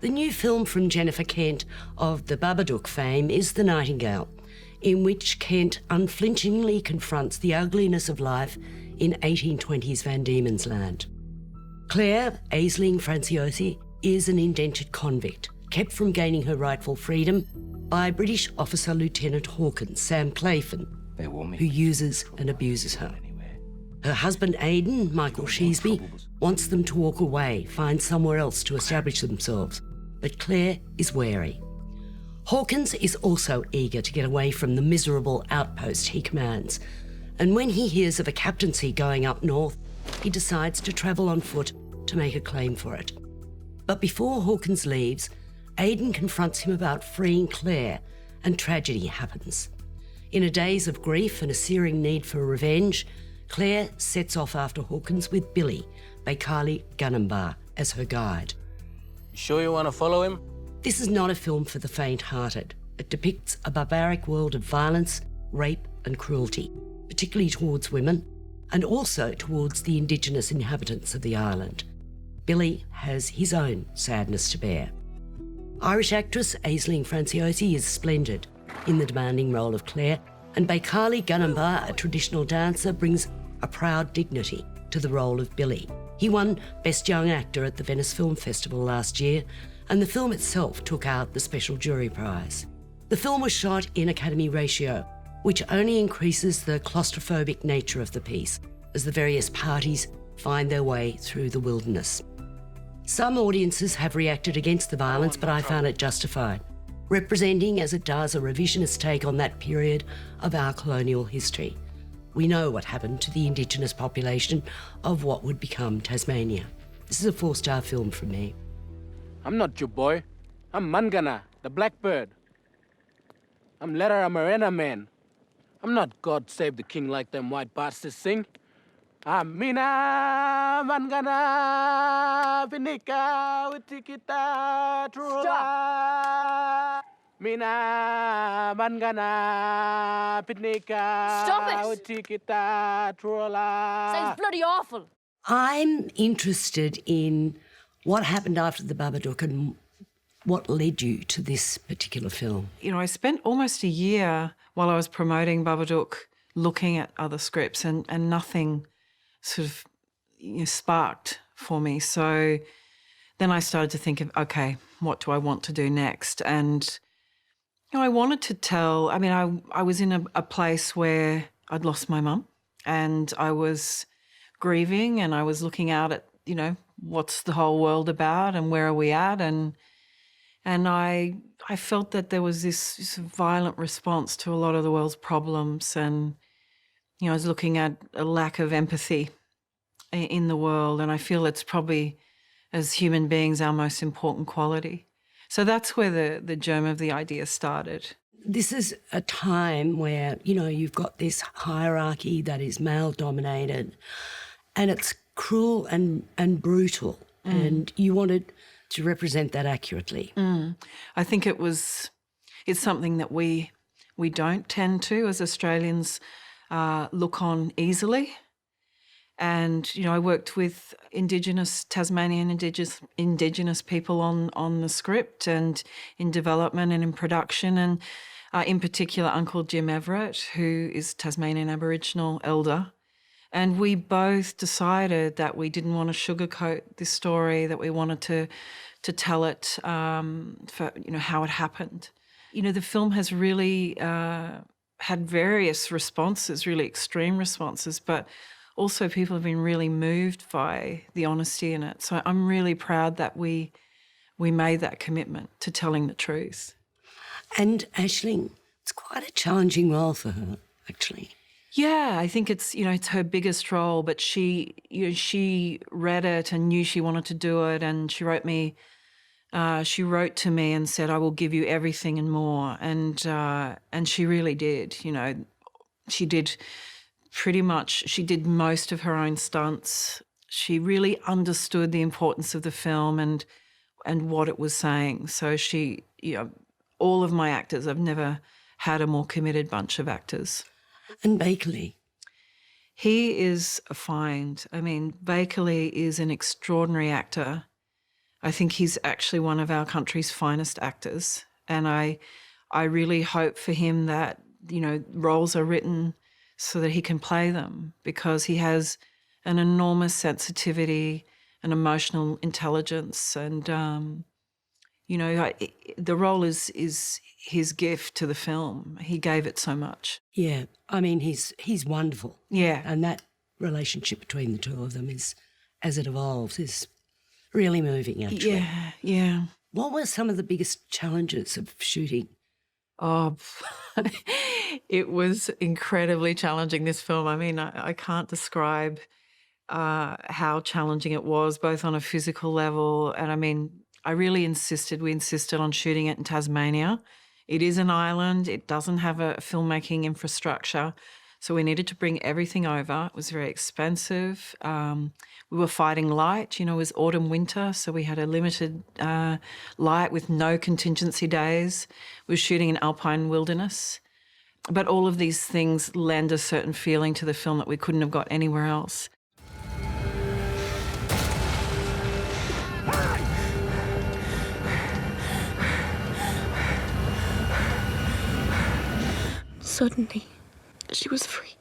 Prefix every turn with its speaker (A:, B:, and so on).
A: The new film from Jennifer Kent of the Babadook fame is The Nightingale, in which Kent unflinchingly confronts the ugliness of life in 1820s Van Diemen's Land. Claire Aisling Franciosi is an indentured convict, kept from gaining her rightful freedom by British officer Lieutenant Hawkins, Sam Clayton, who uses and abuses her. Her husband Aidan, Michael Sheasby, wants them to walk away, find somewhere else to establish themselves, but Claire is wary. Hawkins is also eager to get away from the miserable outpost he commands, and when he hears of a captaincy going up north, he decides to travel on foot to make a claim for it. But before Hawkins leaves, Aidan confronts him about freeing Claire, and tragedy happens. In a daze of grief and a searing need for revenge, Claire sets off after Hawkins with Billy, Baikali Gunumbar, as her guide.
B: You sure you want to follow him?
A: This is not a film for the faint-hearted. It depicts a barbaric world of violence, rape and cruelty, particularly towards women, and also towards the Indigenous inhabitants of the island. Billy has his own sadness to bear. Irish actress Aisling Franciosi is splendid in the demanding role of Claire, and Baikali Gunumbar, a traditional dancer, brings a proud dignity to the role of Billy. He won Best Young Actor at the Venice Film Festival last year, and the film itself took out the Special Jury Prize. The film was shot in Academy ratio, which only increases the claustrophobic nature of the piece as the various parties find their way through the wilderness. Some audiences have reacted against the violence, but I found it justified, representing as it does a revisionist take on that period of our colonial history. We know what happened to the Indigenous population of what would become Tasmania. This is a 4-star film from me.
B: I'm not your boy. I'm Mangana, the blackbird. I'm Letter Amarena man. I'm not God save the king like them white bastards sing. I'm Mina Mangana Vinika Utikita Trula. Mina Mangana Pinika.
C: Stop it!
B: Utikita Trula.
C: Sounds bloody awful.
A: I'm interested in what happened after the Babadook and what led you to this particular film.
D: You know, I spent almost a year while I was promoting Babadook looking at other scripts and nothing sort of sparked for me. So then I started to think of, okay, what do I want to do next? And I wanted to tell, I was in a place where I'd lost my mum and I was grieving and I was looking out at, what's the whole world about and where are we at? And I felt that there was this violent response to a lot of the world's problems, and I was looking at a lack of empathy in the world, and I feel it's probably, as human beings, our most important quality. So that's where the germ of the idea started.
A: This is a time where, you've got this hierarchy that is male-dominated, and it's cruel and brutal, and you wanted to represent that accurately.
D: I think it's something that we don't tend to, as Australians, look on easily. And, I worked with Tasmanian Indigenous people on the script and in development and in production, and in particular Uncle Jim Everett, who is Tasmanian Aboriginal elder. And we both decided that we didn't want to sugarcoat this story, that we wanted to tell it for, how it happened. The film has really had various responses, really extreme responses, but also people have been really moved by the honesty in it. So I'm really proud that we made that commitment to telling the truth.
A: And Aisling, it's quite a challenging role for her, actually.
D: Yeah, I think it's her biggest role, but she read it and knew she wanted to do it, and she wrote to me and said, "I will give you everything and more," and she really did. She did most of her own stunts. She really understood the importance of the film and what it was saying. So she, all of my actors, I've never had a more committed bunch of actors.
A: And Bakeley?
D: He is a find. Bakeley is an extraordinary actor. I think he's actually one of our country's finest actors, and I really hope for him that, you know, roles are written so that he can play them, because he has an enormous sensitivity and emotional intelligence, and you know, the role is his gift to the film. He gave it so much.
A: Yeah, I mean, he's wonderful.
D: Yeah.
A: And that relationship between the two of them is, as it evolves, is really moving, actually.
D: Yeah, yeah.
A: What were some of the biggest challenges of shooting?
D: Oh, it was incredibly challenging, this film. I mean, I can't describe how challenging it was, both on a physical level, and I mean, we insisted on shooting it in Tasmania. It is an island. It doesn't have a filmmaking infrastructure. So we needed to bring everything over. It was very expensive. We were fighting light. You know, it was autumn, winter, so we had a limited light with no contingency days. We were shooting in alpine wilderness. But all of these things lend a certain feeling to the film that we couldn't have got anywhere else.
C: Suddenly, she was free.